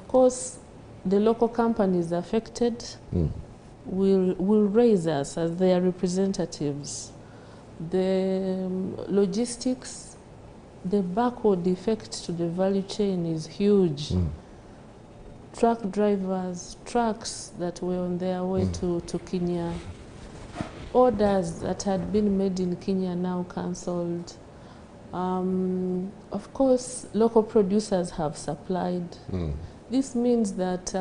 Of course, the local companies affected will raise us as their representatives. The logistics, the backward effect to the value chain is huge. Truck drivers, trucks that were on their way to Kenya, orders that had been made in Kenya now cancelled. Of course, local producers have supplied. This means that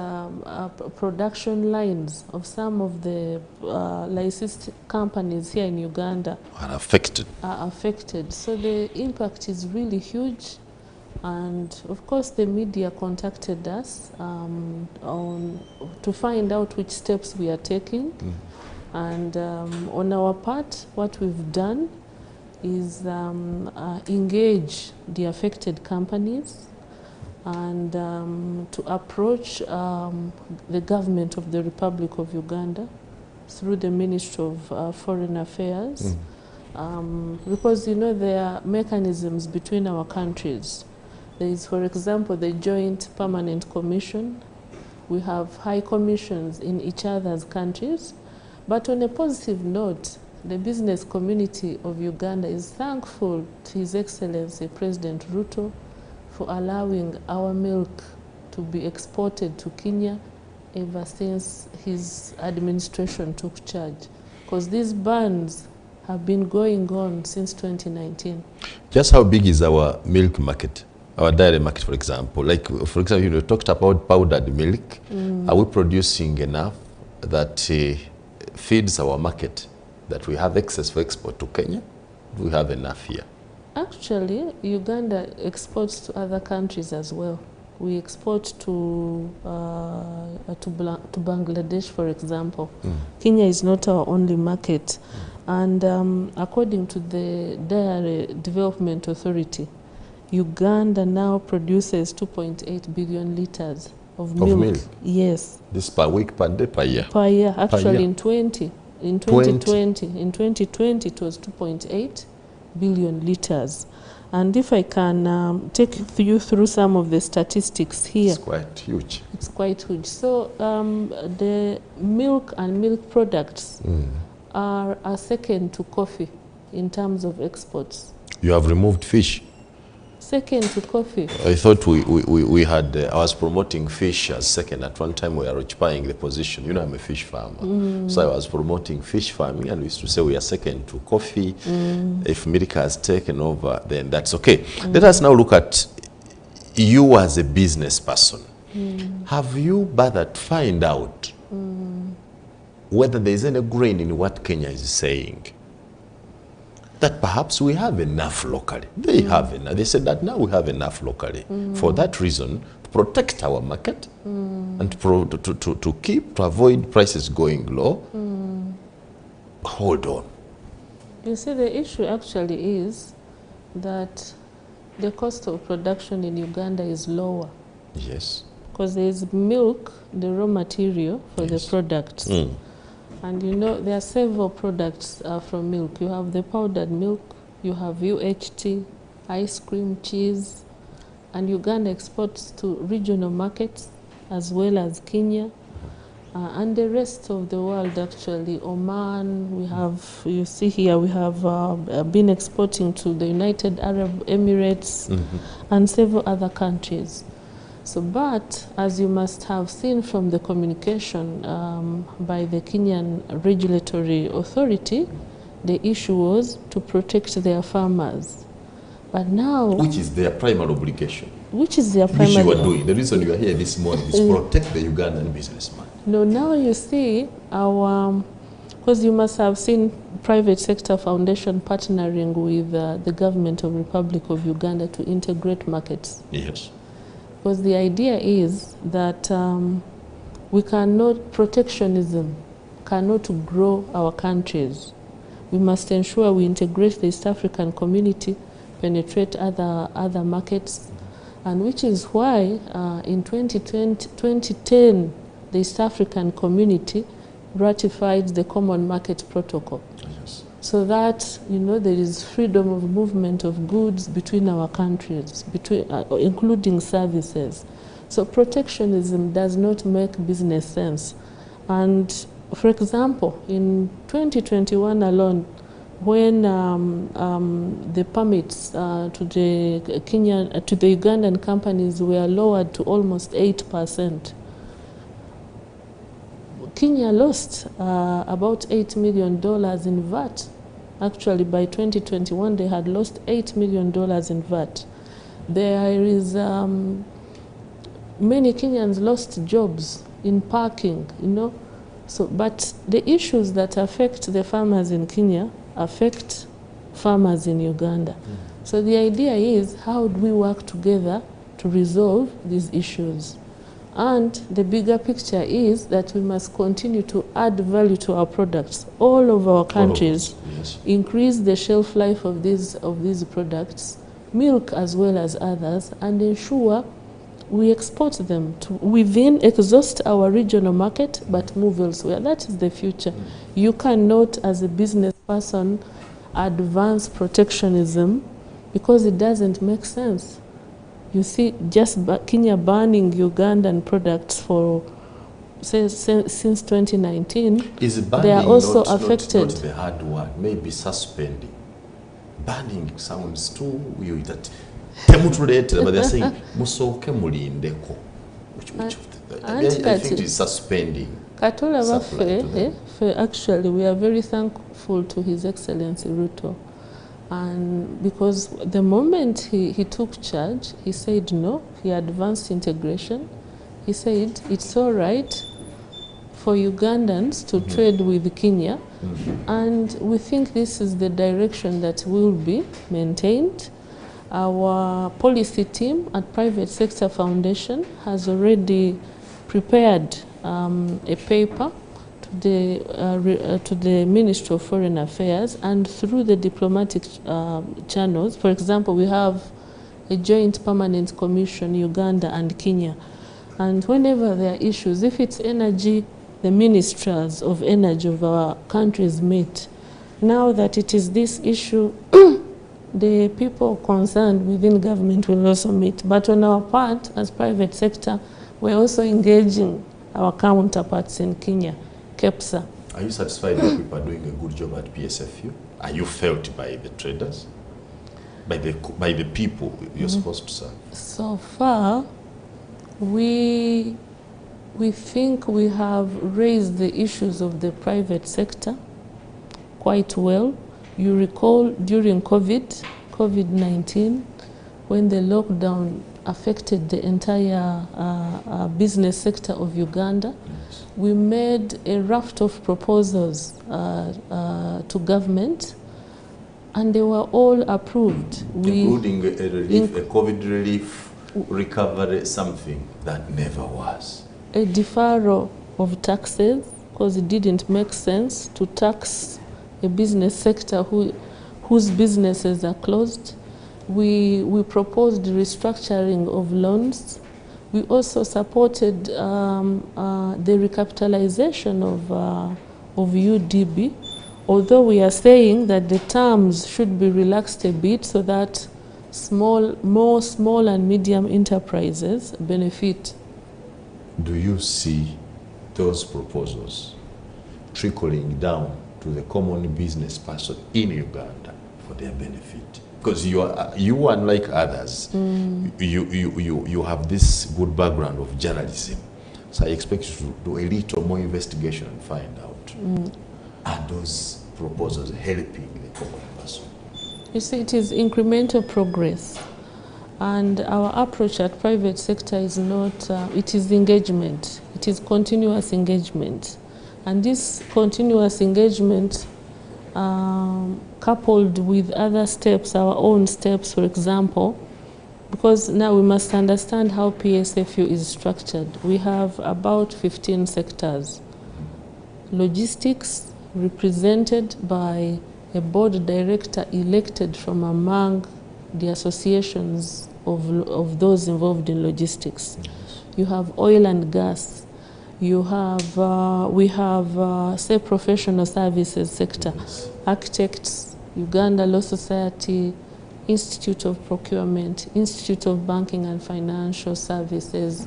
production lines of some of the licensed companies here in Uganda are affected. So the impact is really huge. And of course, the media contacted us to find out which steps we are taking. And on our part, what we've done is engage the affected companies and to approach the government of the Republic of Uganda through the Ministry of Foreign Affairs. Because, you know, there are mechanisms between our countries. There is, for example, the Joint Permanent Commission. We have high commissions in each other's countries. But on a positive note, the business community of Uganda is thankful to His Excellency President Ruto for allowing our milk to be exported to Kenya ever since his administration took charge. Because these bans have been going on since 2019. Just how big is our milk market? Our dairy market, for example. Like, for example, you talked about powdered milk. Are we producing enough that feeds our market, that we have excess for export to Kenya? Do we have enough here? Actually, Uganda exports to other countries as well. We export to Bangladesh, for example. Kenya is not our only market. And according to the Dairy Development Authority, Uganda now produces 2.8 billion liters of milk. Yes. This per week, per day, per year? Per year. Actually, per year. in 2020, it was 2.8 billion liters. And if I can take you through some of the statistics here. It's quite huge. It's quite huge. So the milk and milk products are second to coffee in terms of exports. You have removed fish? Second to coffee. I thought we had, I was promoting fish as second. At one time we were occupying the position. You know, I'm a fish farmer. So I was promoting fish farming, and we used to say we are second to coffee. If milk has taken over, then that's okay. Let us now look at you as a business person. Have you bothered to find out whether there is any grain in what Kenya is saying? That perhaps we have enough locally. They have enough. They said that now we have enough locally. For that reason, to protect our market and to avoid prices going low. Hold on. You see, the issue actually is that the cost of production in Uganda is lower. Yes. Because there is milk, the raw material for the products. And you know, there are several products from milk. You have the powdered milk, you have UHT, ice cream, cheese, and Uganda exports to regional markets as well as Kenya and the rest of the world. Actually, Oman, we have, you see here, we have been exporting to the United Arab Emirates and several other countries. So, but as you must have seen from the communication by the Kenyan Regulatory Authority, the issue was to protect their farmers. But now... Which is their primary obligation. Which is their primary... Which you are doing. The reason you are here this morning is protect the Ugandan businessman. No, now you see our... Because you must have seen private sector foundation partnering with the government of Republic of Uganda to integrate markets. Yes. Because the idea is that we cannot, protectionism cannot grow our countries. We must ensure we integrate the East African community, penetrate other markets, and which is why in 2010, the East African community ratified the Common Market Protocol. Yes. So that, you know, there is freedom of movement of goods between our countries, including services. So protectionism does not make business sense. And for example, in 2021 alone, when the permits to the Ugandan companies were lowered to almost 8%, Kenya lost about $8 million in VAT. Actually, by 2021, they had lost $8 million in VAT. There is many Kenyans lost jobs in parking, you know. So, but the issues that affect the farmers in Kenya affect farmers in Uganda. So the idea is, how do we work together to resolve these issues? And the bigger picture is that we must continue to add value to our products. All of our countries increase the shelf life of these products, milk as well as others, and ensure we export them to within, exhaust our regional market, but move elsewhere. That is the future. You cannot, as a business person, advance protectionism because it doesn't make sense. You see, just Kenya banning Ugandan products for since 2019, is they are also affected. Not the hard word, maybe suspending. Banning sounds too weird. That but they're saying musoke mulindeko. Which of the, I think it is suspending. Actually, we are very thankful to His Excellency Ruto. And because the moment he took charge, he said no, he advanced integration. He said it's all right for Ugandans to trade with Kenya. And we think this is the direction that will be maintained. Our policy team at Private Sector Foundation has already prepared a paper to the Ministry of Foreign Affairs, and through the diplomatic channels. For example, we have a joint permanent commission, Uganda and Kenya. And whenever there are issues, if it's energy, the ministers of energy of our countries meet. Now that it is this issue, the people concerned within government will also meet. But on our part, as private sector, we're also engaging our counterparts in Kenya. KEPSA. Are you satisfied that people are doing a good job at PSFU? Are you felt by the traders? By the people you're supposed to serve? So far, we think we have raised the issues of the private sector quite well. You recall during COVID-19, when the lockdown affected the entire business sector of Uganda, we made a raft of proposals to government, and they were all approved. Including a COVID relief, recovery, something that never was. A deferral of taxes, because it didn't make sense to tax a business sector whose businesses are closed. We proposed restructuring of loans. We also supported the recapitalization of UDB, although we are saying that the terms should be relaxed a bit so that more small and medium enterprises benefit. Do you see those proposals trickling down to the common business person in Uganda for their benefit? Because you unlike others, you have this good background of journalism. So I expect you to do a little more investigation and find out. Are those proposals helping the common person? You see, it is incremental progress. And our approach at private sector is not, it is engagement. It is continuous engagement. And this continuous engagement, coupled with other steps, our own steps, for example, because now we must understand how PSFU is structured. We have about 15 sectors. Logistics, represented by a board director elected from among the associations of those involved in logistics. You have oil and gas. You have, we have, say, professional services sector, architects, Uganda Law Society, Institute of Procurement, Institute of Banking and Financial Services,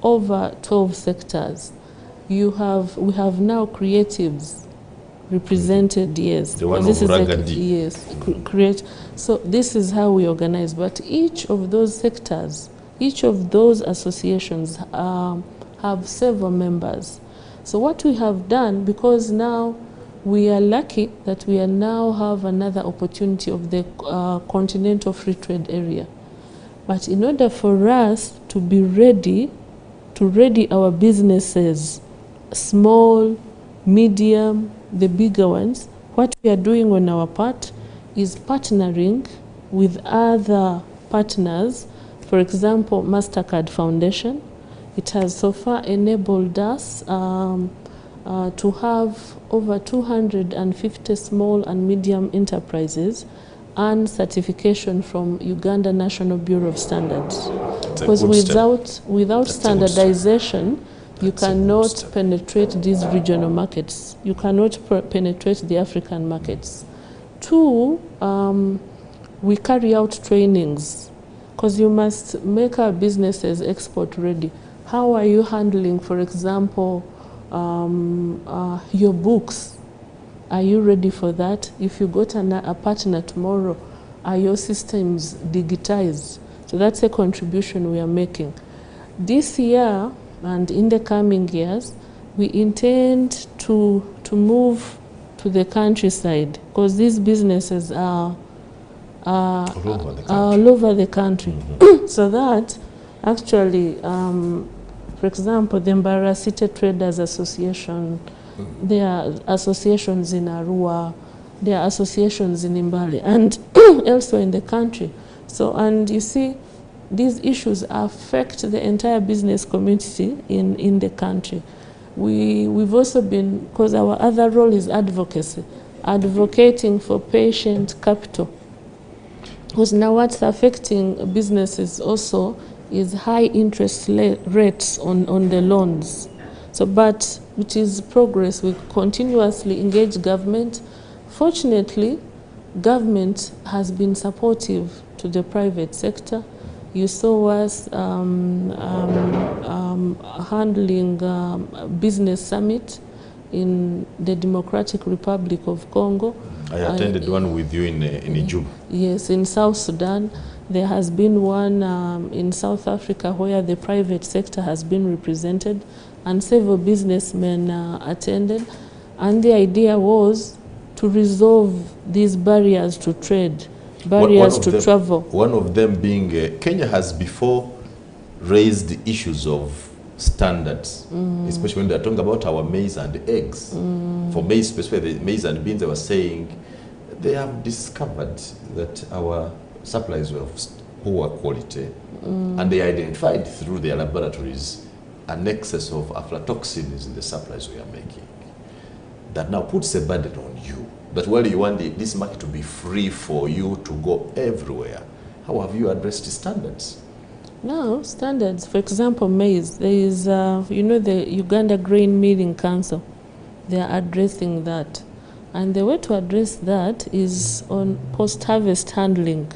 over 12 sectors. We have now creatives represented, yes. The one this of is Ragadi. Create. So this is how we organize. But each of those sectors, each of those associations have several members. So what we have done, because now we are lucky that we are now have another opportunity of the continental free trade area. But in order for us to be ready, to ready our businesses, small, medium, the bigger ones, what we are doing on our part is partnering with other partners. For example, MasterCard Foundation. It has so far enabled us to have over 250 small and medium enterprises and certification from Uganda National Bureau of Standards. Because without standardization, you cannot penetrate these regional markets. You cannot penetrate the African markets. Two, we carry out trainings, because you must make our businesses export ready. How are you handling, for example, your books? Are you ready for that? If you got a partner tomorrow, are your systems digitized? So that's a contribution we are making. This year and in the coming years, we intend to move to the countryside, because these businesses are all over the country. Mm-hmm. So that actually, for example, the Mbara City Traders Association, there are associations in Arua, there are associations in Mbale, and elsewhere in the country. So, and you see, these issues affect the entire business community in the country. We've also been, because our other role is advocacy, advocating for patient capital. Because now what's affecting businesses also is high interest rates on the loans. So, but which is progress. We continuously engage government. Fortunately, government has been supportive to the private sector. You saw us handling business summit in the Democratic Republic of Congo. I attended one with you in Ijub. Yes, in South Sudan. There has been one in South Africa where the private sector has been represented, and several businessmen attended. And the idea was to resolve these barriers to trade, barriers to travel. One of them being Kenya has before raised the issues of standards, especially when they're talking about our maize and eggs. For maize, especially the maize and beans, they were saying they have discovered that our supplies were of poor quality, and they identified through their laboratories an excess of aflatoxins in the supplies we are making. That now puts a burden on you. But while you want this market to be free for you to go everywhere, how have you addressed the standards? Now, standards, for example, maize, there is, you know, the Uganda Grain Milling Council. They are addressing that. And the way to address that is on post-harvest handling.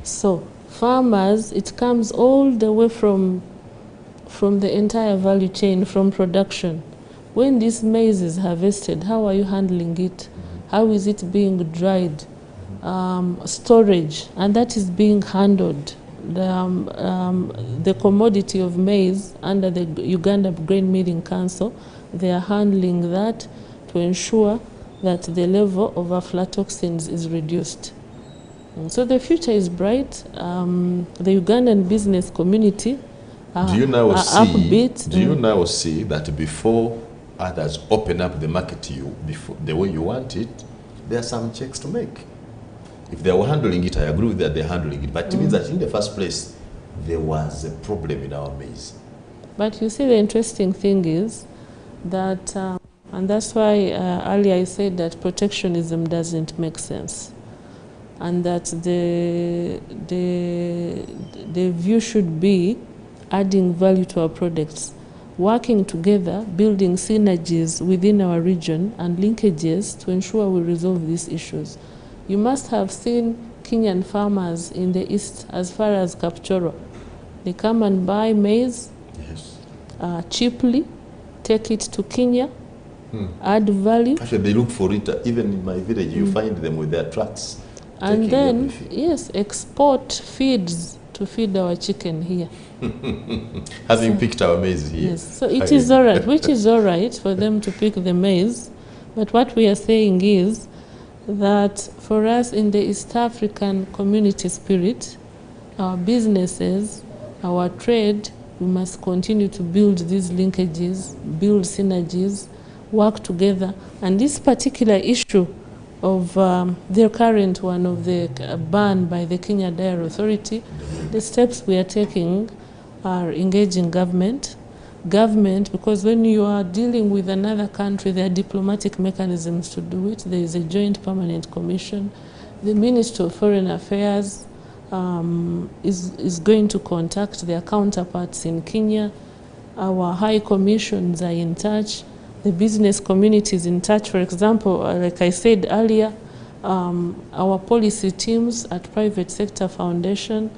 So, farmers, it comes all the way from the entire value chain, from production. When this maize is harvested, how are you handling it? How is it being dried? Storage, and that is being handled. The commodity of maize under the Uganda Grain Milling Council, they are handling that to ensure that the level of aflatoxins is reduced. So the future is bright. The Ugandan business community do you now upbeat. Do you now see that before others open up the market to you, before the way you want it, there are some checks to make? If they were handling it, I agree with that they're handling it. But it means that in the first place, there was a problem in our maize. But you see, the interesting thing is that, and that's why earlier I said that protectionism doesn't make sense. And that the view should be adding value to our products, working together, building synergies within our region and linkages to ensure we resolve these issues. You must have seen Kenyan farmers in the east as far as Kapchorwa. They come and buy maize cheaply, take it to Kenya, add value. Actually, they look for it. Even in my village, you find them with their trucks. And then, yes, export feeds to feed our chicken here. Having picked our maize here. Yes, so it is all right, which is all right for them to pick the maize. But what we are saying is that for us in the East African community spirit, our businesses, our trade, we must continue to build these linkages, build synergies, work together. And this particular issue of the current one of the ban by the Kenya Dairy Authority, the steps we are taking are engaging government, because when you are dealing with another country, there are diplomatic mechanisms to do it. There is a joint permanent commission. The Ministry of Foreign Affairs is going to contact their counterparts in Kenya. Our high commissions are in touch. The business community is in touch. For example, like I said earlier, our policy teams at Private Sector Foundation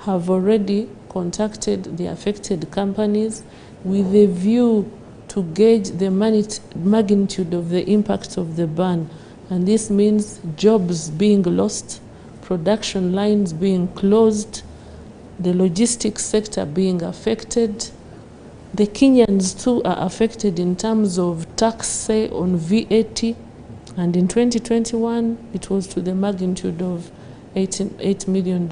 have already contacted the affected companies with a view to gauge the magnitude of the impact of the ban. And this means jobs being lost, production lines being closed, the logistics sector being affected. The Kenyans too are affected in terms of tax, say, on VAT. And in 2021, it was to the magnitude of $8 million.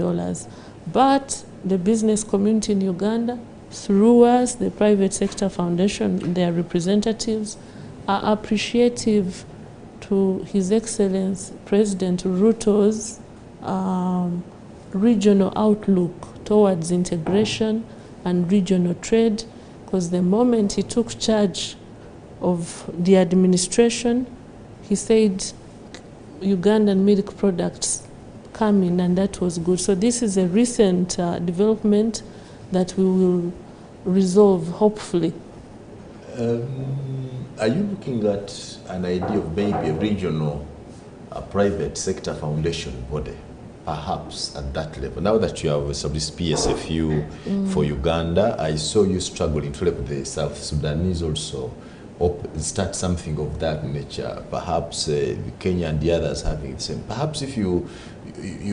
But the business community in Uganda, through us, the Private Sector Foundation, their representatives, are appreciative to His Excellency President Ruto's regional outlook towards integration and regional trade, because the moment he took charge of the administration, he said Ugandan milk products come in, and that was good. So this is a recent development that we will resolve, hopefully. Are you looking at an idea of maybe a regional private sector foundation body, perhaps at that level? Now that you have established PSFU for Uganda, I saw you struggling to help the South Sudanese also start something of that nature. Perhaps Kenya and the others having the same. Perhaps if you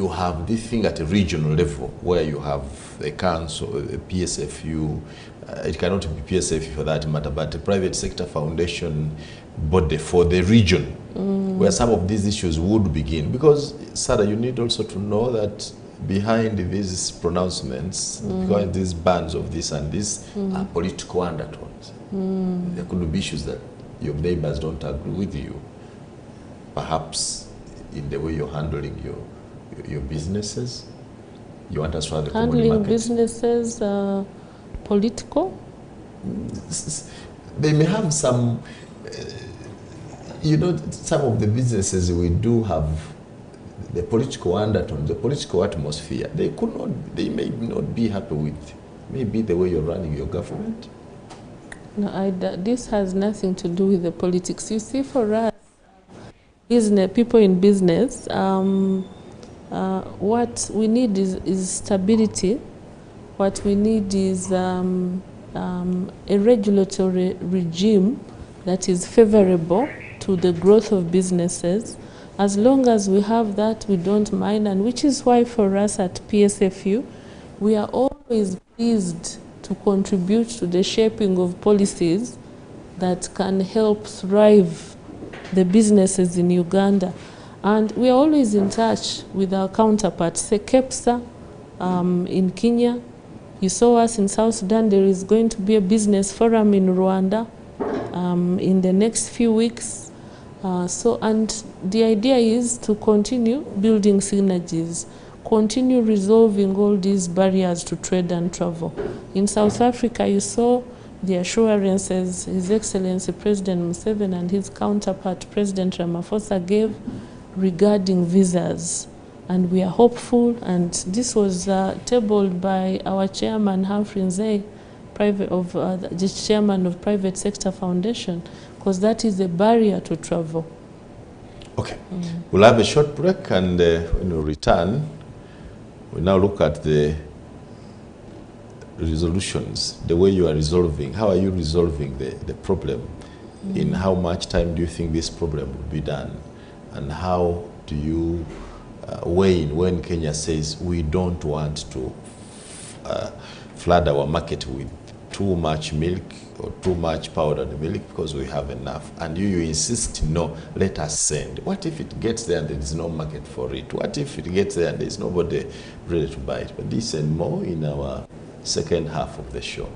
have this thing at a regional level where you have a council, a PSFU, it cannot be PSFU for that matter, but a private sector foundation body for the region where some of these issues would begin. Because, Sarah, you need also to know that behind these pronouncements, behind these bans of this and this, are political undertones. There could be issues that your neighbors don't agree with you, perhaps in the way you're handling your businesses. You want us to have the handling businesses, political? They may have some, some of the businesses we do have the political undertone, the political atmosphere. They may not be happy with maybe the way you're running your government. No, this has nothing to do with the politics. You see, for us, people in business, what we need is stability. What we need is a regulatory regime that is favorable to the growth of businesses. As long as we have that, we don't mind, and which is why for us at PSFU, we are always pleased to contribute to the shaping of policies that can help thrive the businesses in Uganda. And we are always in touch with our counterparts, say KEPSA in Kenya. You saw us in South Sudan. There is going to be a business forum in Rwanda in the next few weeks. And the idea is to continue building synergies, continue resolving all these barriers to trade and travel. In South Africa, you saw the assurances His Excellency President Museveni and his counterpart President Ramaphosa gave regarding visas. And we are hopeful, and this was tabled by our chairman, Humphrey Nzei, the chairman of Private Sector Foundation, because that is a barrier to travel. Okay, we'll have a short break, and when we return, we now look at the resolutions, the way you are resolving. How are you resolving the problem? In how much time do you think this problem will be done? And how do you weigh in when Kenya says we don't want to flood our market with too much milk or too much powdered milk because we have enough, and you insist, no, let us send. What if it gets there and there is no market for it? What if it gets there and there is nobody ready to buy it? But this and more in our second half of the show.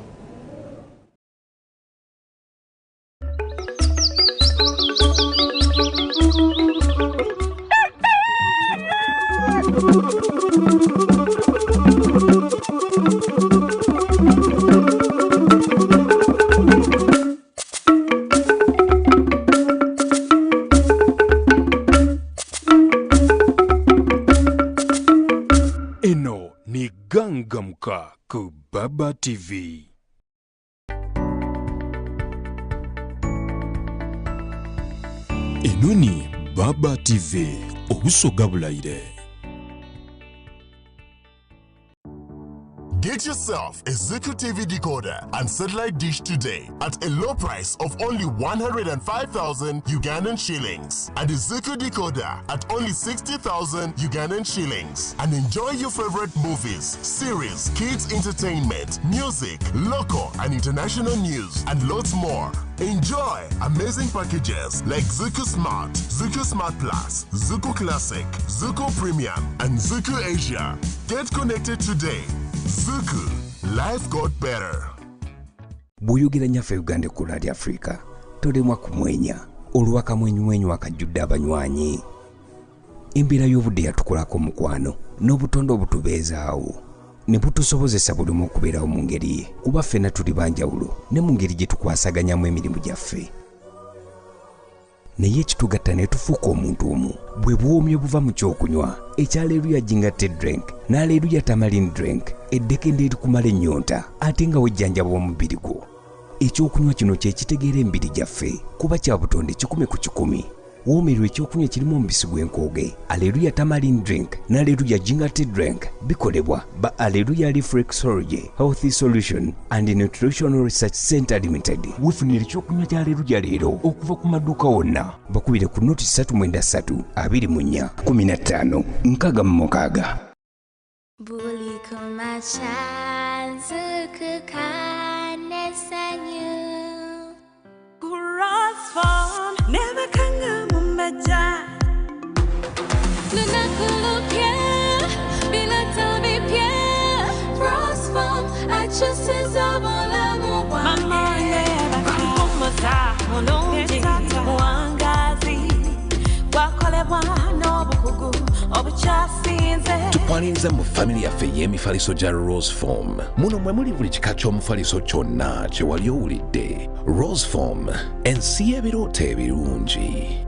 Eno ni Gangamka ku Baba TV. Eno ni Baba TV, obusoga bulaire. Get yourself a Zuku TV decoder and satellite dish today at a low price of only 105,000 Ugandan shillings, and a Zuku decoder at only 60,000 Ugandan shillings, and enjoy your favorite movies, series, kids entertainment, music, local and international news, and lots more. Enjoy amazing packages like Zuku Smart Plus, Zuku Classic, Zuku Premium, and Zuku Asia. Get connected today. Zuku, life got better. Buyugira nyaffe Uganda ku Radio Africa. Tolemwa kumwenya. Oluwaka mwenyu akajjudde abanywanyi. Embeera y'obudde yatukolako mukwano n'obutonde obutubeezaawo. Ne butusobozesa buli omu okubeerawo mu ngeri ye. Kuba ffenna tuli banjawulo ne mu ngeri gye tukwasaganyamu emirimu gyaffe. Naye ekitugatta ne tufuuka omuntu omu bwe bwomye buva mu kyokunywa ekyaleeruya jingatte drink n'aleeruya tamarin drink eddekende erikumala ennyonta ate nga wejjanjaba omubiri gwo. Ekyokunywa kino kye kitegeera emibiri gyaffe kuba kya butonde 100 ku 100. Woomerwa ekyokunywa kirimu omubisi gw'enkooge. Alleluya tamarin drink n'aleluya jingatte drink bikolebwa ba Alleluya Reflexology Healthy Solution and Nutritional Research Center Limited. Weefunira ekyokunywa kya Alleluya leero okuva ku maduuka wonna. Bakubire ku noti 393 24 15 6 Buli kumacha Zuku kanesanyu Cross farm never kanga mumbaja Lunakulupia bila tabi pia Cross farm achuses abola muwa Mama neva kumoza Mononji Mwangazi Wakole wano bukugu Obuchasinze Tukwaniriza mu family yaffe y'emifaliso gya Rose Form. Muno mwe muli buli kika ky'omufaliso kyonna kye wali owulidde. Rose Form, ensi y'ebirooto ebirungi.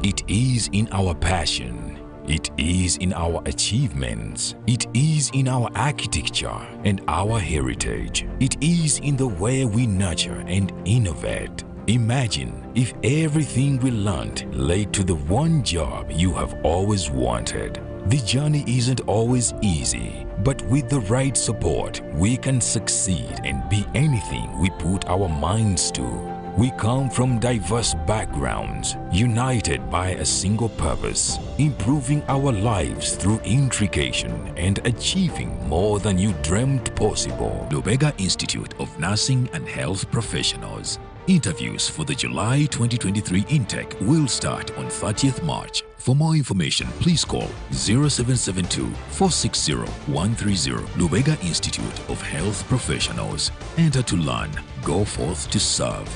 It is in our passion. It is in our achievements. It is in our architecture and our heritage. It is in the way we nurture and innovate. Imagine if everything we learned led to the one job you have always wanted. The journey isn't always easy, but with the right support, we can succeed and be anything we put our minds to. We come from diverse backgrounds, united by a single purpose, improving our lives through Implication and achieving more than you dreamt possible. Lubega Institute of Nursing and Health Professionals. Interviews for the July 2023 intake will start on 30th March. For more information, please call 0772 460 130. Lubega Institute of Health Professionals. Enter to learn, go forth to serve.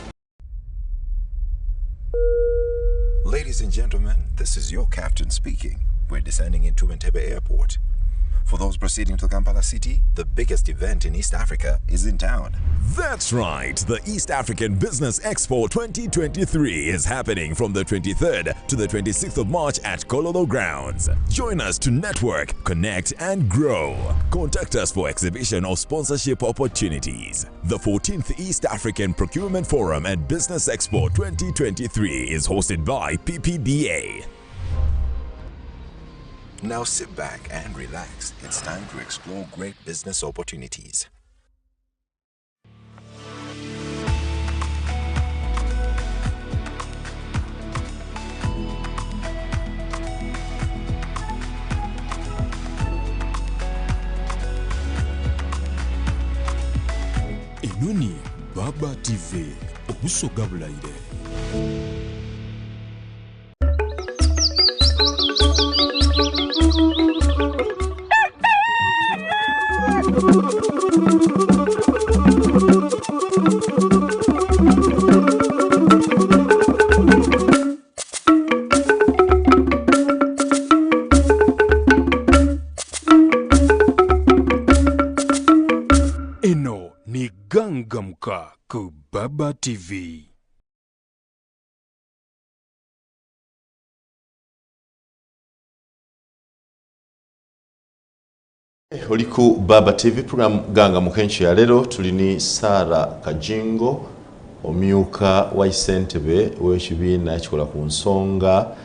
Ladies and gentlemen, this is your captain speaking. We're descending into Entebbe Airport. For those proceeding to Kampala City, the biggest event in East Africa is in town. That's right, the East African Business Expo 2023 is happening from the 23rd to the 26th of March at Kololo Grounds. Join us to network, connect, and grow. Contact us for exhibition or sponsorship opportunities. The 14th East African Procurement Forum and Business Expo 2023 is hosted by PPBA. Now sit back and relax. It's time to explore great business opportunities. Inoni Baba TV obusoga bulayire. Eno ni gangamka ku Baba TV. Oliku Baba TV program ganga mukenshi ya lero tulini Sara Kagingo omyuka wa Isentebe w'ekibiina ekikola ku nsonga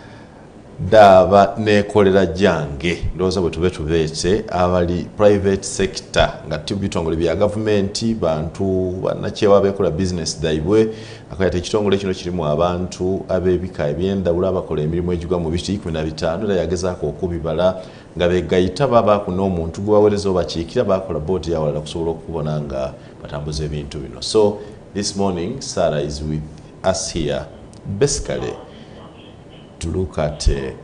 daba nekolera jange ndoza bwe tubeetse abali private sector nga tubitongole bya government bantu banakyewa bekola business daibwe akayate ekitongole kino kirimu abantu abebika ebyendawula abakola emirimu egigwa mu biti 15 era yagezaako okubibala nga begayita baba kuno omuntu gwawereza obakiikira bakola board yawala kusobola okubona nga batambuza ebintu bino. So this morning Sarah is with us here basically to look at the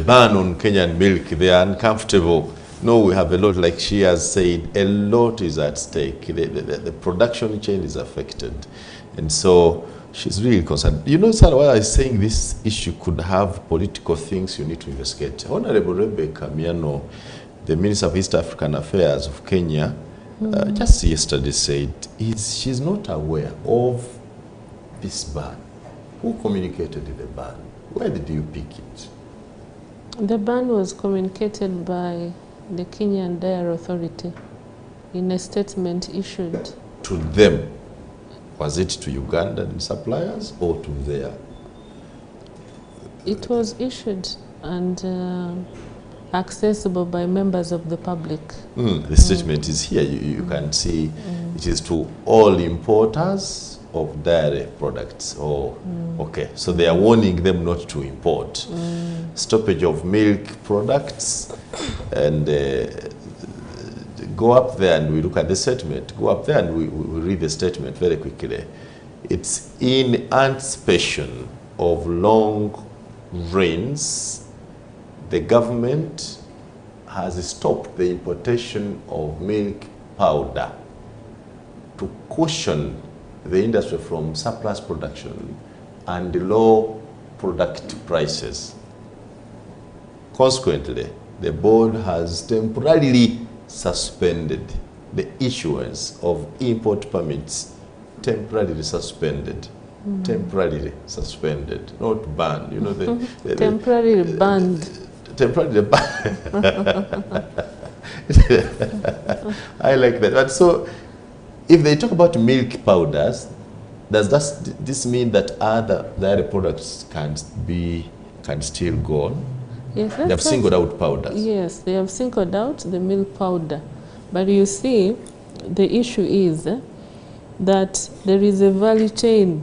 ban on Kenyan milk. They are uncomfortable. No, we have a lot, like she has said, a lot is at stake. The production chain is affected. And so she's really concerned. You know, Sarah, why I was saying this issue could have political things you need to investigate. Honorable Rebecca Miano, the Minister of East African Affairs of Kenya, just yesterday said she's not aware of this ban. Who communicated the ban? Where did you pick it? The ban was communicated by the Kenyan Dairy Authority in a statement issued. To them? Was it to Ugandan suppliers or to their? It was issued and accessible by members of the public. The statement is here. You can see it is to all importers of dairy products. Okay, so they are warning them not to import. Stoppage of milk products, and go up there and we look at the statement. Go up there and we read the statement very quickly. It's in anticipation of long rains, the government has stopped the importation of milk powder to cushion the industry from surplus production and low product prices. Consequently, the board has temporarily suspended the issuance of import permits. Temporarily suspended. Temporarily suspended, not banned. You know, the temporarily banned. Temporarily banned. I like that. But so, if they talk about milk powders, does this mean that other dairy products can still go on? Yes, they have singled out powders. Yes, they have singled out the milk powder. But you see, the issue is that there is a value chain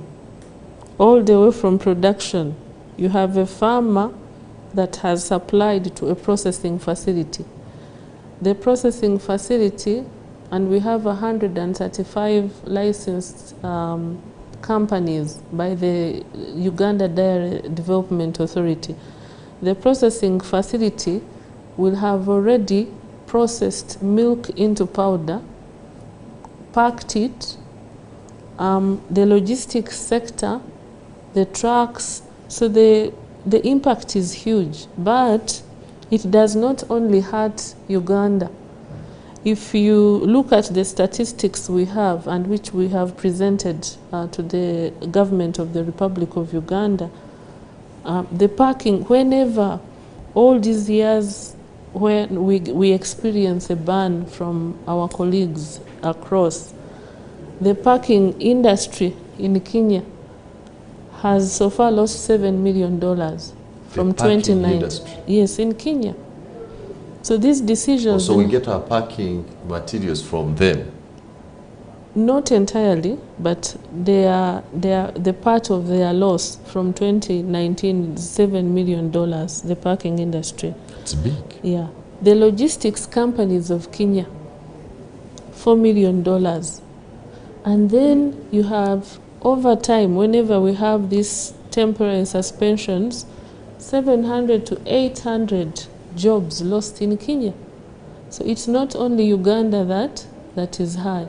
all the way from production. You have a farmer that has supplied to a processing facility. The processing facility, and we have 135 licensed companies by the Uganda Dairy Development Authority. The processing facility will have already processed milk into powder, packed it, the logistics sector, the trucks, so the impact is huge. But It does not only hurt Uganda. If you look at the statistics we have and which we have presented to the government of the Republic of Uganda, the parking, whenever all these years when we experience a ban from our colleagues across, the parking industry in Kenya has so far lost $7 million from 2019. Yes, in Kenya. So these decisions... So we get our parking materials from them? Not entirely, but they are the part of their loss from 2019, $7 million, the parking industry. It's big. Yeah. The logistics companies of Kenya, $4 million. And then you have, over time, whenever we have these temporary suspensions, 700 to 800 jobs lost in Kenya. So it's not only Uganda that is high,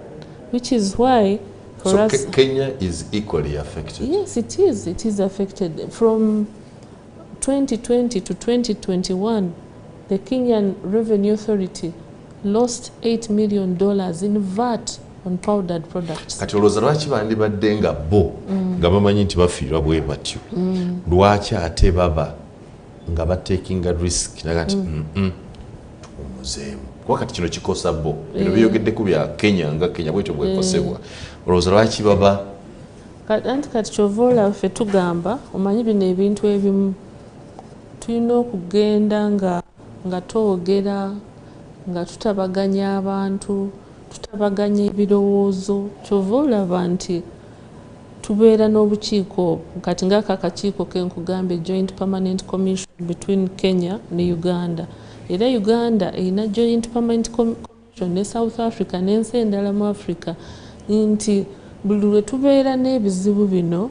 which is why for us... So Kenya is equally affected? Yes, it is. It is affected. From 2020 to 2021, the Kenyan Revenue Authority lost $8 million in VAT on powdered products. Kati olowooza lwaki bandibadde nga bo nga bamanyi nti bafiirwa bwe batyo lwaki ate baba nga batakinga risk naga nti tuwumuzeemu kuba kati kino kikosa bo bino biyogeddeku bya Kenya nga Kenya bwetyo bwekosebwa olowooza lwaki baba anti kati kyova ffe tugamba omanyi bino ebintu ebimu tulina okugenda nga twogera nga tutabaganya abantu tutabaganya ebirowoozo kyova olaba nti tubeera n'obukiiko kati ng'ako akakiiko kenkugambe Joint Permanent Commission between Kenya ne Uganda. Era Uganda erina Joint Permanent Commission ne South Africa n'ensi endala mu Africa nti buli lwe tubeera n'ebizibu bino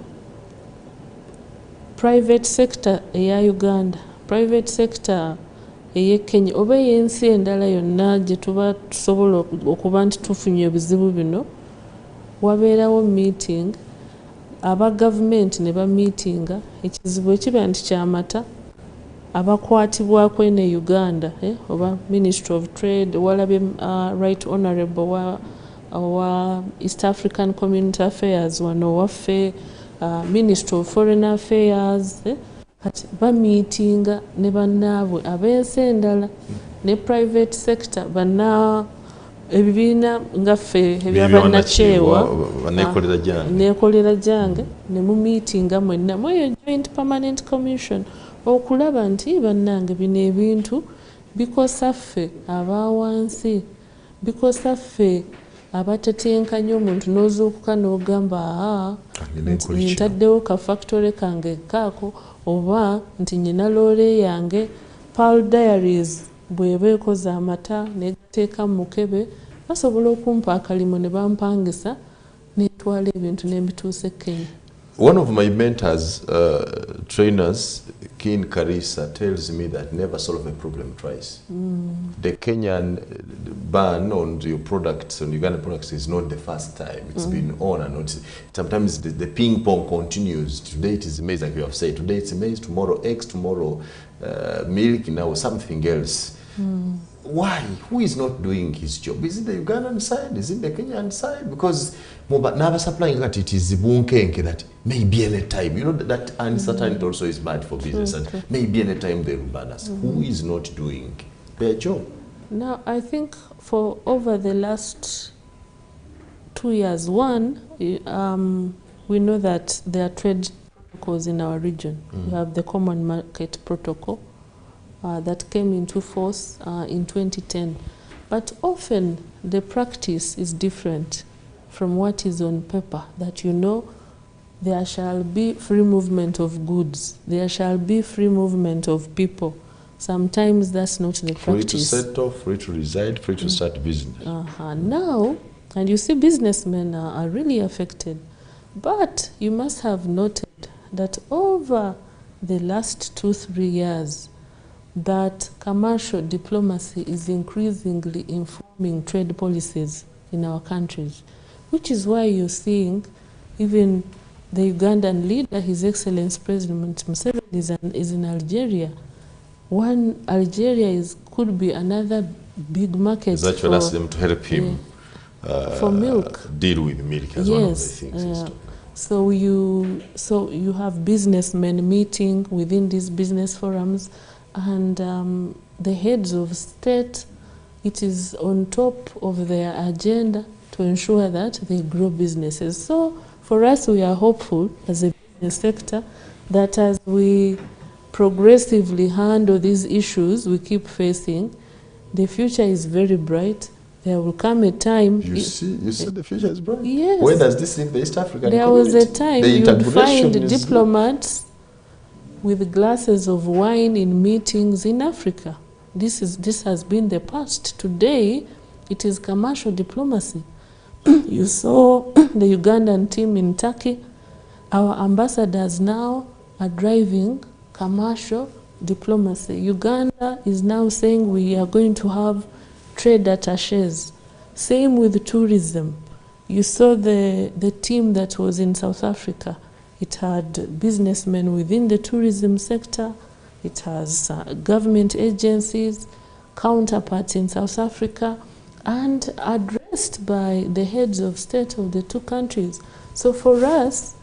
private sector eya Uganda, private sector eye Kenya oba ey'ensi endala yonna gye tuba tusobola okuba nti tufunye ebizibu bino wabeerawo meeting aba government ne ba meetinga ekizibu ekiba nti kyamata abakwatibwako ene Uganda oba Ministry of Trade walabe Right Honorable wa East African Community Affairs wano waffe Ministry of Foreign Affairs kati ba meetinga ne bannaabwe ab'ensi endala ne private sector banna ebibiina ngaffe ebyabannakyewa neekolera gyange ne mu meetinga mwenna mweyo Joint Permanent Commission okulaba nti bannange bino ebintu bikosa ffe abawansi bikosa ffe abatetenkanya omuntu n'ozuukuka n'ogamba ntaddewo ka factory kange kaako oba nti nyina loole yange Pearl Diaries bw'eba ekoze amata n'egateeka mu mukebe basobola okumpa akalimo ne bampangisa n'etwala ebintu n'ebituuse Kenya. One of my mentors, trainers, Kin Karisa, tells me that never solve a problem twice. The Kenyan ban on your products, on Ugandan products, is not the first time. It's been on and on. Sometimes the ping pong continues. Today it is maize, like you have said. Today it's maize, tomorrow eggs, tomorrow milk, now something else. Why? Who is not doing his job? Is it the Ugandan side? Is it the Kenyan side? Because never supplying that it is bunkenke that maybe any time, you know, that uncertainty also is bad for business, and maybe any time they will ban us. Who is not doing their job? Now, I think for over the last 2 years, one, we know that there are trade protocols in our region. We have the Common Market Protocol that came into force in 2010. But often the practice is different from what is on paper, that you know there shall be free movement of goods, there shall be free movement of people. Sometimes that's not the practice. Free to settle, free to reside, free to start business. Now, and you see businessmen are really affected. But you must have noted that over the last 2-3 years, that commercial diplomacy is increasingly informing trade policies in our countries, which is why you're seeing even the Ugandan leader, His Excellency President Museveni, is in Algeria, Algeria could be another big market. Is that you ask them to help him for milk, deal with milk as one of the things. So you have businessmen meeting within these business forums, and the heads of state, it is on top of their agenda to ensure that they grow businesses. So for us, we are hopeful as a business sector that as we progressively handle these issues we keep facing, the future is very bright. There will come a time... You said the future is bright? Yes. Where does this leave the East African community? There was a time you'd find diplomats with glasses of wine in meetings in Africa. This has been the past. Today, it is commercial diplomacy. You saw the Ugandan team in Turkey. Our ambassadors now are driving commercial diplomacy. Uganda is now saying we are going to have trade attaches. Same with tourism. You saw the team that was in South Africa. It had businessmen within the tourism sector. It has government agencies, counterparts in South Africa, and addressed by the heads of state of the two countries. So for us,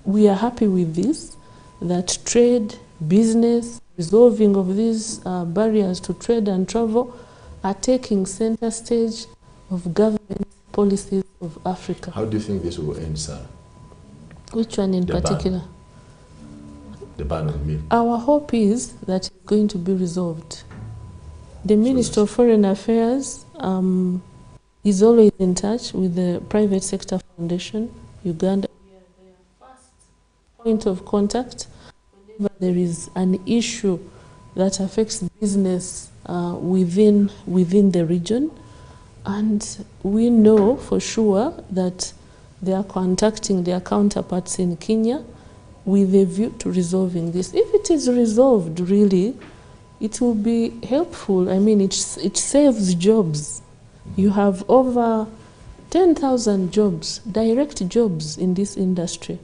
we are happy with this, that trade, business, resolving of these barriers to trade and travel are taking center stage of government policies of Africa. How do you think this will end, Sarah? Which one in particular? The ban on milk. Our hope is that it's going to be resolved. The Minister of Foreign Affairs is always in touch with the Private Sector Foundation, Uganda. We are their first point of contact whenever there is an issue that affects business within the region. And we know for sure that they are contacting their counterparts in Kenya with a view to resolving this. If it is resolved, really, it will be helpful. I mean, it saves jobs. You have over 10,000 jobs, direct jobs in this industry.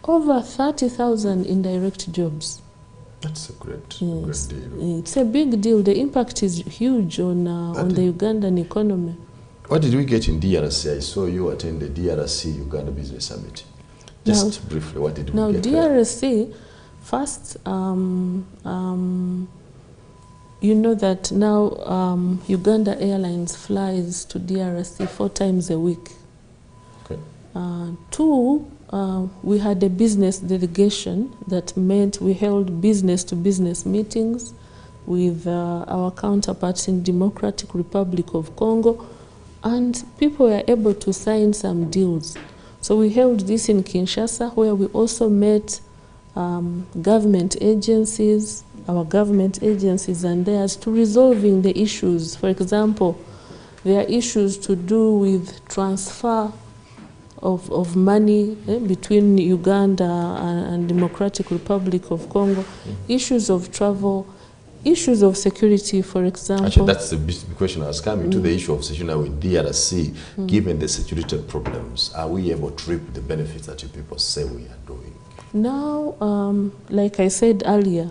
Over 30,000 indirect jobs. That's a great deal. It's a big deal. The impact is huge on the Ugandan economy. What did we get in DRC? I saw you attend the DRC Uganda Business Summit. Just briefly, what did we get? Now, DRC, first, you know that now Uganda Airlines flies to DRC 4 times a week. Okay. 2, we had a business delegation that meant we held business-to-business meetings with our counterparts in Democratic Republic of Congo, and people were able to sign some deals. So we held this in Kinshasa, where we also met government agencies, our government agencies and theirs, to resolving the issues. For example, there are issues to do with transfer of money between Uganda and Democratic Republic of Congo, issues of travel, issues of security, for example. Actually, that's the question I was coming to, the issue of security now in DRC. Given the security problems, are we able to reap the benefits that you people say we are doing? Now, like I said earlier,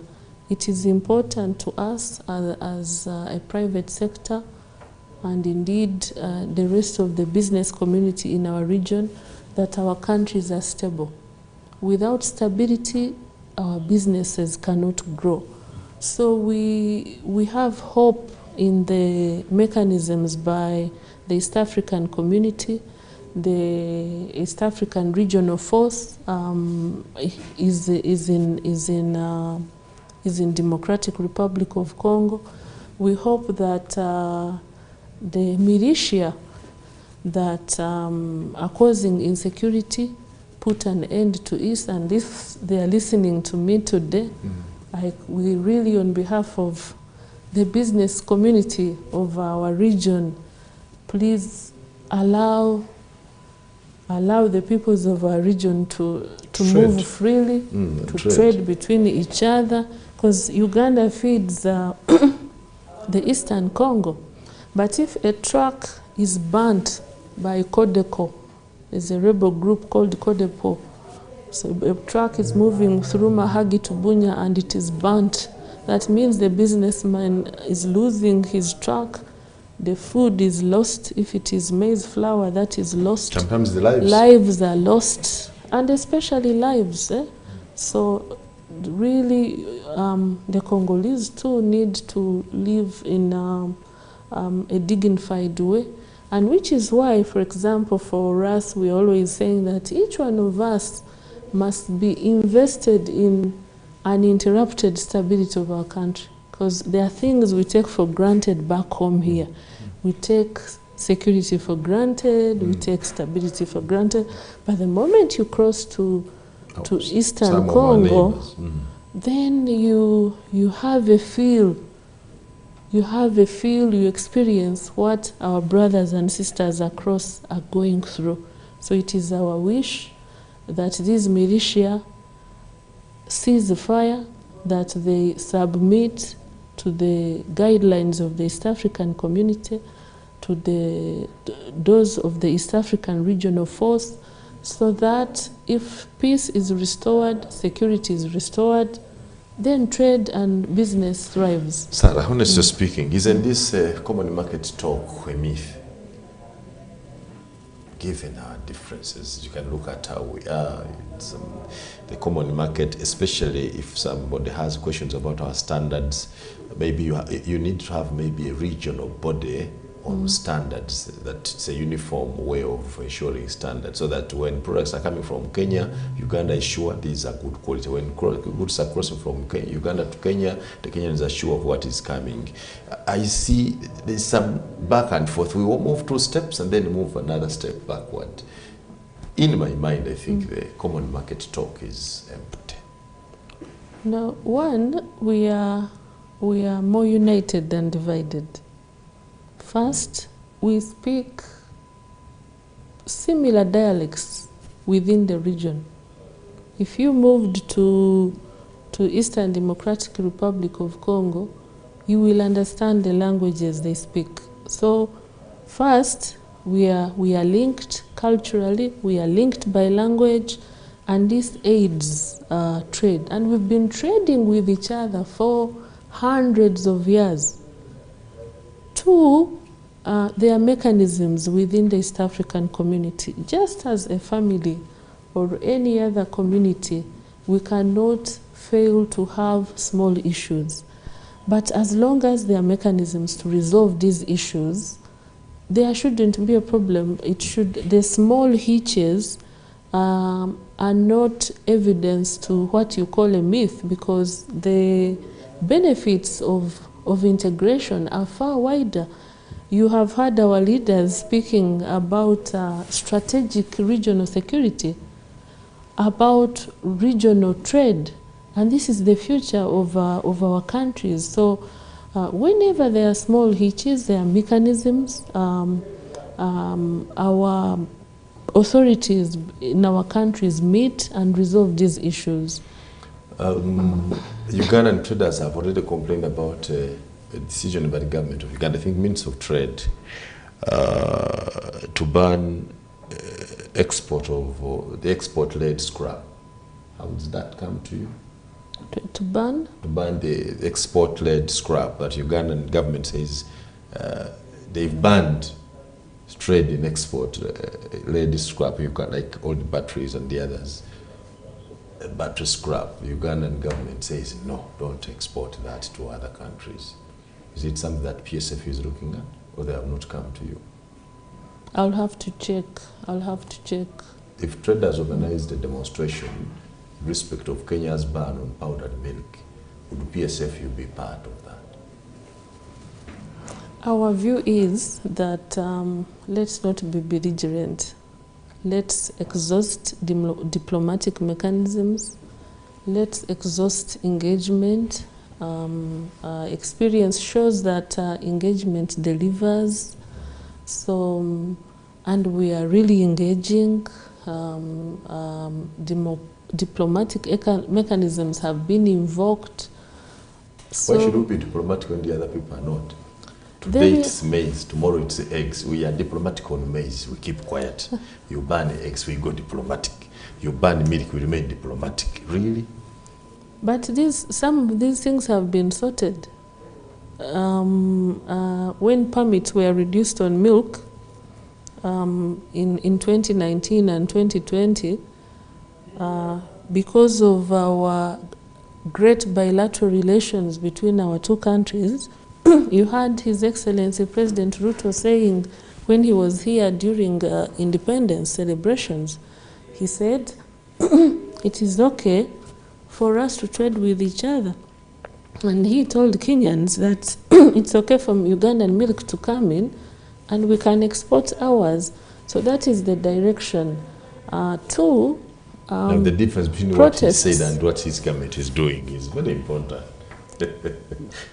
it is important to us as a private sector, and indeed the rest of the business community in our region, that our countries are stable. Without stability, our businesses cannot grow. So we have hope in the mechanisms by the East African community. The East African Regional Force is in Democratic Republic of Congo. We hope that the militia that are causing insecurity put an end to it, and if they are listening to me today, we really, on behalf of the business community of our region, please allow the peoples of our region to move freely, to trade between each other, because Uganda feeds the Eastern Congo. But if a truck is burnt by Codeco, there's a rebel group called Codeco, so a truck is moving through Mahagi to Bunya and it is burnt, that means the businessman is losing his truck, the food is lost. If it is maize flour, that is lost. Sometimes the lives. Lives are lost, and especially lives. So really, the Congolese too need to live in a dignified way. And which is why, for example, for us, we're always saying that each one of us must be invested in uninterrupted stability of our country. Because there are things we take for granted back home here. We take security for granted, we take stability for granted. But the moment you cross to Eastern Congo, then you have a feel. You experience what our brothers and sisters across are going through. So it is our wish that these militia cease the fire, that they submit to the guidelines of the East African community, to those of the East African Regional Force, so that if peace is restored, security is restored, then trade and business thrives. Sarah, honestly speaking, isn't this common market talk a myth? Given our differences, you can look at how we are. It's, the common market, especially if somebody has questions about our standards, maybe you need to have maybe a regional body on standards, that's a uniform way of ensuring standards, so that when products are coming from Kenya, Uganda is sure these are good quality. When goods are crossing from Uganda to Kenya, the Kenyans are sure of what is coming. I see there's some back and forth. We will move 2 steps and then move another step backward. In my mind, I think the common market talk is empty. Now, one, we are more united than divided. First, we speak similar dialects within the region. If you moved to Eastern Democratic Republic of Congo, you will understand the languages they speak. So, first, we are linked culturally, we are linked by language, and this aids trade. And we've been trading with each other for hundreds of years. 2, there are mechanisms within the East African community. Just as a family or any other community, we cannot fail to have small issues. But as long as there are mechanisms to resolve these issues, there shouldn't be a problem. The small hitches are not evidence to what you call a myth, because the benefits of integration are far wider. You have heard our leaders speaking about strategic regional security, about regional trade, and this is the future of our countries. So whenever there are small hitches, there are mechanisms. Our authorities in our countries meet and resolve these issues. Ugandan traders have already complained about a decision by the government of Uganda, I think Ministry of Trade, to ban export of the export-led scrap. How does that come to you? To ban? To ban the export-led scrap that Ugandan government says they've banned trade in export-led scrap, like all the batteries and the others. Battery scrap, the Ugandan government says, no, don't export that to other countries. Is it something that PSFU is looking at, or they have not come to you? I'll have to check. If traders organized a demonstration in respect of Kenya's ban on powdered milk, would PSFU be part of that? Our view is that let's not be belligerent. Let's exhaust diplomatic mechanisms. Let's exhaust engagement. Experience shows that engagement delivers. So, and we are really engaging. Diplomatic mechanisms have been invoked. So why should we be diplomatic when the other people are not? Today it's maize, tomorrow it's eggs. We are diplomatic on maize, we keep quiet. You ban eggs, we go diplomatic. You ban milk, we remain diplomatic. Really? But some of these things have been sorted. When permits were reduced on milk in 2019 and 2020, because of our great bilateral relations between our two countries, you had His Excellency President Ruto saying, when he was here during independence celebrations, he said, it is okay for us to trade with each other. And he told Kenyans that it's okay for Ugandan milk to come in and we can export ours. So that is the direction. Now the difference between protests. What he said and what his government is doing is very important.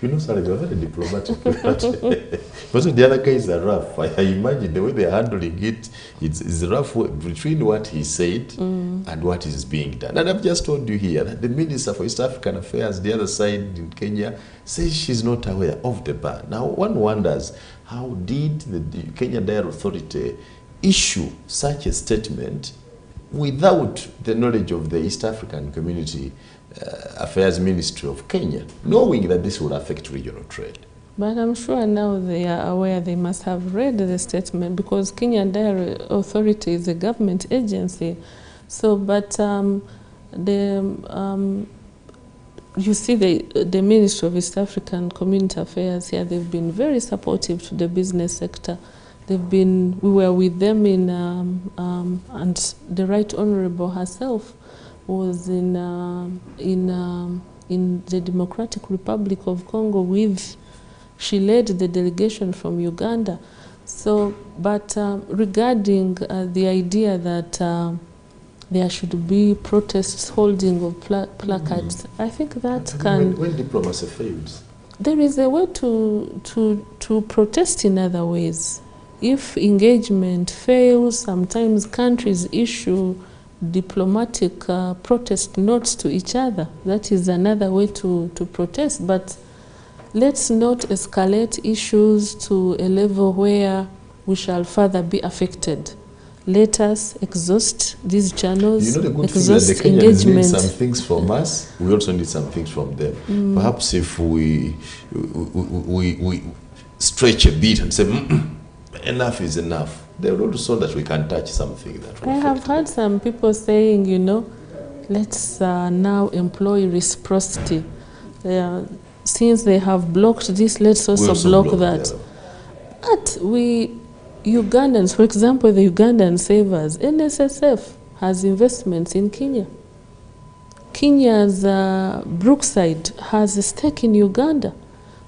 You know, sorry, you're very diplomatic. Because the other guys are rough. I imagine the way they're handling it, it's rough between what he said and what is being done. And I've just told you here that the Minister for East African Affairs, the other side in Kenya, says she's not aware of the ban. Now, one wonders, how did the Kenya Dairy Authority issue such a statement without the knowledge of the East African Community Affairs Ministry of Kenya, knowing that this will affect regional trade? But I'm sure now they are aware. They must have read the statement, because Kenya Dairy Authority is a government agency. So, but you see the Ministry of East African Community Affairs here, they've been very supportive to the business sector. We were with them in, and the Right Honorable herself was in the Democratic Republic of Congo she led the delegation from Uganda. So, but regarding the idea that there should be protests holding of placards, I think that when diplomacy fails, there is a way to protest in other ways. If engagement fails, sometimes countries issue diplomatic protest notes to each other. That is another way to protest. But let's not escalate issues to a level where we shall further be affected. Let us exhaust these channels, you know, the good exhaust thing that the Kenyans engagement. need some things from us, we also need some things from them. Perhaps if we stretch a bit and say, enough is enough, they will also that we can touch something that I have heard some people saying, you know, let's now employ reciprocity. Since they have blocked this, let's also block that. But Ugandans, for example, the Ugandan savers, NSSF has investments in Kenya. Kenya's Brookside has a stake in Uganda.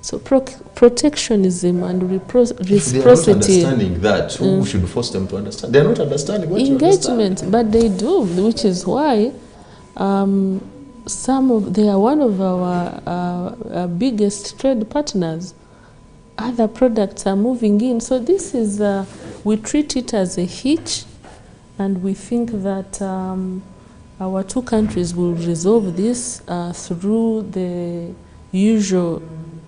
So protectionism and reciprocity. If they are not understanding that, who should force them to understand? They are not understanding what engagement, you understand. but they do, which is why they are one of our biggest trade partners. Other products are moving in. So this is, we treat it as a hitch, and we think that our two countries will resolve this through the usual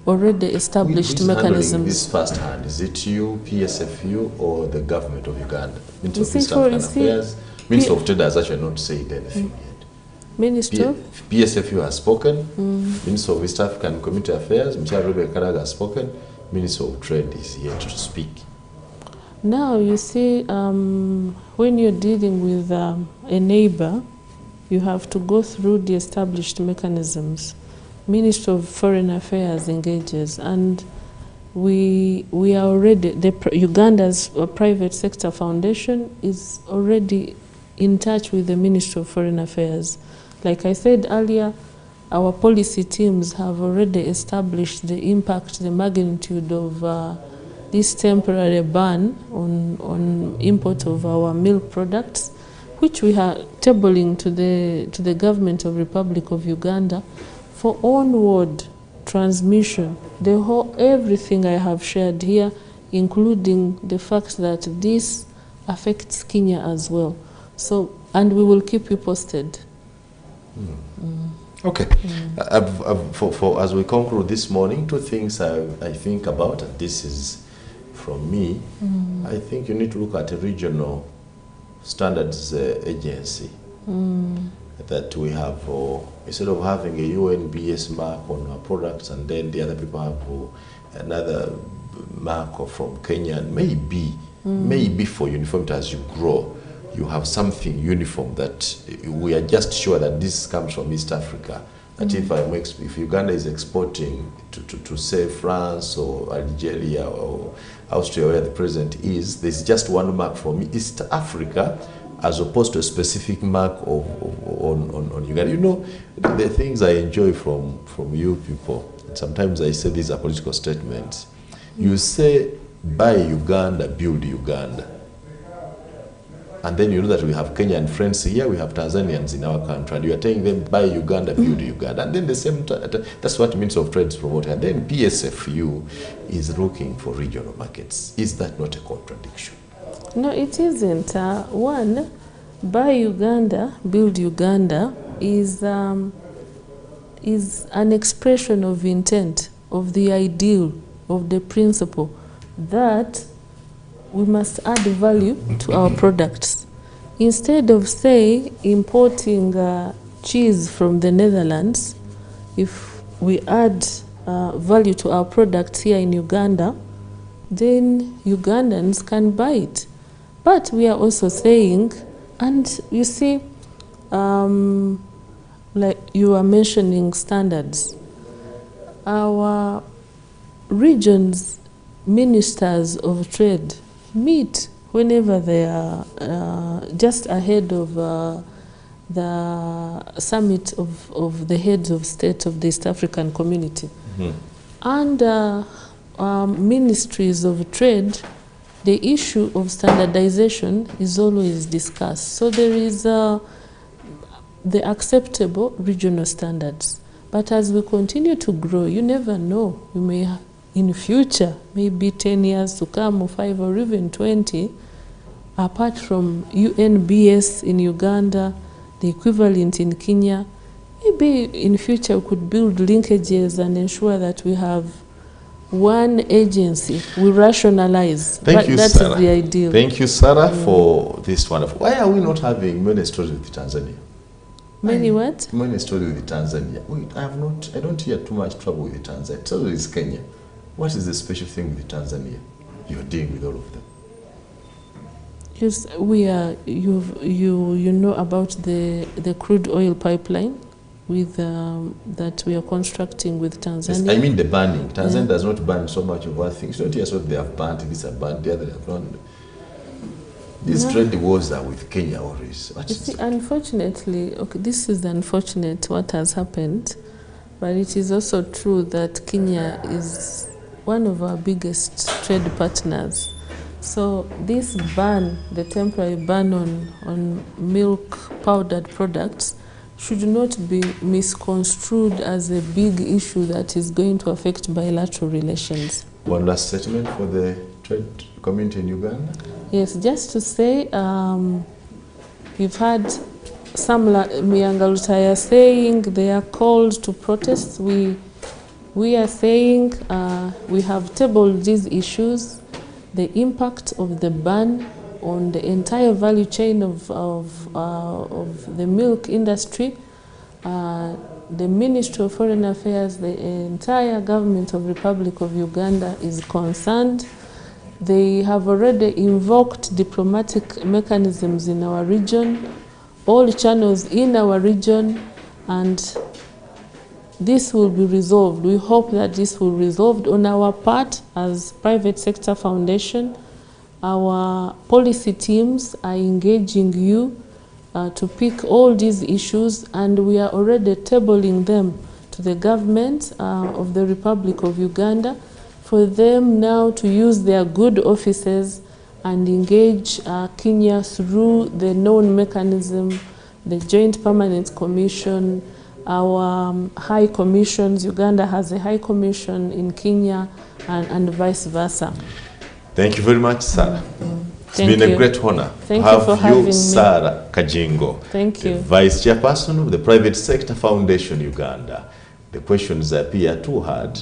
already established mechanisms. This firsthand? Is it you, PSFU, or the government of Uganda? Minister of East African Affairs, Minister of Trade has actually not said anything yet. Minister? PSFU has spoken. Minister of East African Community Affairs, Mr. Rebecca Karaga has spoken. Minister of Trade is yet to speak. Now, you see, when you're dealing with a neighbor, you have to go through the established mechanisms. Minister of Foreign Affairs engages, and we are already, Uganda's private sector foundation is already in touch with the Ministry of Foreign Affairs. Like I said earlier, our policy teams have already established the impact, the magnitude of this temporary ban on import of our milk products, which we are tabling to the government of Republic of Uganda for onward transmission. Everything I have shared here, including the fact that this affects Kenya as well. So, and we will keep you posted. Okay. As we conclude this morning, two things I think about, and this is from me. I think you need to look at a regional standards agency. that we have, instead of having a UNBS mark on our products and then the other people have another mark from Kenya, maybe for uniformity as you grow, you have something uniform that we are just sure that this comes from East Africa. That if Uganda is exporting to say France or Algeria or Austria, where the president is, there's just one mark from East Africa, as opposed to a specific mark on Uganda. You know, the things I enjoy from you people, sometimes I say these are political statements. You say, buy Uganda, build Uganda. And then you know that we have Kenyan friends here, we have Tanzanians in our country, and you are telling them, buy Uganda, build Uganda. And then the same time, that's what Ministry of Trade is promoting. And then PSFU is looking for regional markets. Is that not a contradiction? No, it isn't. One, buy Uganda, build Uganda is an expression of intent, of the ideal, of the principle that we must add value to our products. Instead of, say, importing cheese from the Netherlands, if we add value to our products here in Uganda, then Ugandans can buy it. But we are also saying, and you see, like you are mentioning standards, our regions' ministers of trade meet whenever they are just ahead of the summit of the heads of state of the East African community. And ministries of trade, the issue of standardization is always discussed. So there is the acceptable regional standards. But as we continue to grow, you never know. We may, in future, maybe 10 years to come, or 5 or even 20, apart from UNBS in Uganda, the equivalent in Kenya, maybe in future we could build linkages and ensure that we have one agency. We rationalize. Thank you, that's Sarah. The ideal. Thank you, Sarah, for this wonderful. Why are we not having many stories with Tanzania? Many what? Many stories with Tanzania. I don't hear too much trouble with Tanzania. So is Kenya. What is the special thing with Tanzania? You're dealing with all of them. Yes, we are. You know about the crude oil pipeline with that we are constructing with Tanzania. Yes, I mean the banning. Tanzania does not ban so much of one thing. It's not just what they have banned. This are banned. The other have not. These trade wars are with Kenya always. Unfortunately, okay, this is unfortunate what has happened, but it is also true that Kenya is one of our biggest trade partners. So this ban, the temporary ban on milk powdered products, should not be misconstrued as a big issue that is going to affect bilateral relations. One last statement for the trade community in Uganda? Yes, just to say, we've had some Muyanga Lutaaya saying they are called to protest. We are saying we have tabled these issues, the impact of the ban on the entire value chain of the milk industry. The Ministry of Foreign Affairs, the entire government of Republic of Uganda is concerned. They have already invoked diplomatic mechanisms in our region, all channels in our region, and this will be resolved. We hope that this will be resolved on our part as private sector foundation. Our policy teams are engaging you to pick all these issues, and we are already tabling them to the government of the Republic of Uganda for them now to use their good offices and engage Kenya through the known mechanism, the Joint Permanent Commission, our high commissions. Uganda has a high commission in Kenya and vice versa. Thank you very much, Sarah. It's been a great honor to have you, Sarah Kagingo. Thank you. The Vice Chairperson of the Private Sector Foundation Uganda. The questions appear too hard,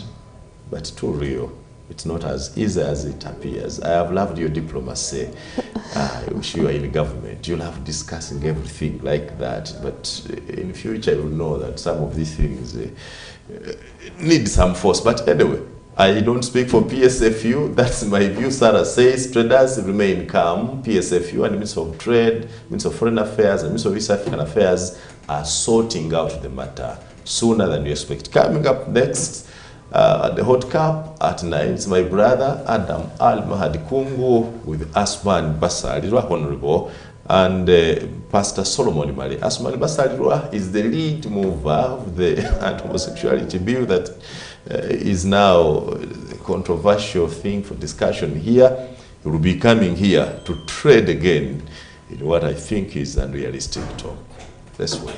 but too real. It's not as easy as it appears. I have loved your diplomacy. I wish you were in government. You'll have discussing everything like that. But in future, you will know that some of these things need some force. But anyway, I don't speak for PSFU. That's my view. Sarah says traders remain calm. PSFU and Minister of Trade, Minister of Foreign Affairs, and Minister of East African Affairs are sorting out the matter sooner than you expect. Coming up next, the hot cup at 9 is my brother Adam Al-Mahdi Kungu with Asman Basalirwa, Honorable, and Pastor Solomon Mali. Asman Basalirwa is the lead mover of the anti-homosexuality bill that is now a controversial thing for discussion here. He will be coming here to trade again in what I think is unrealistic talk. Let's wait.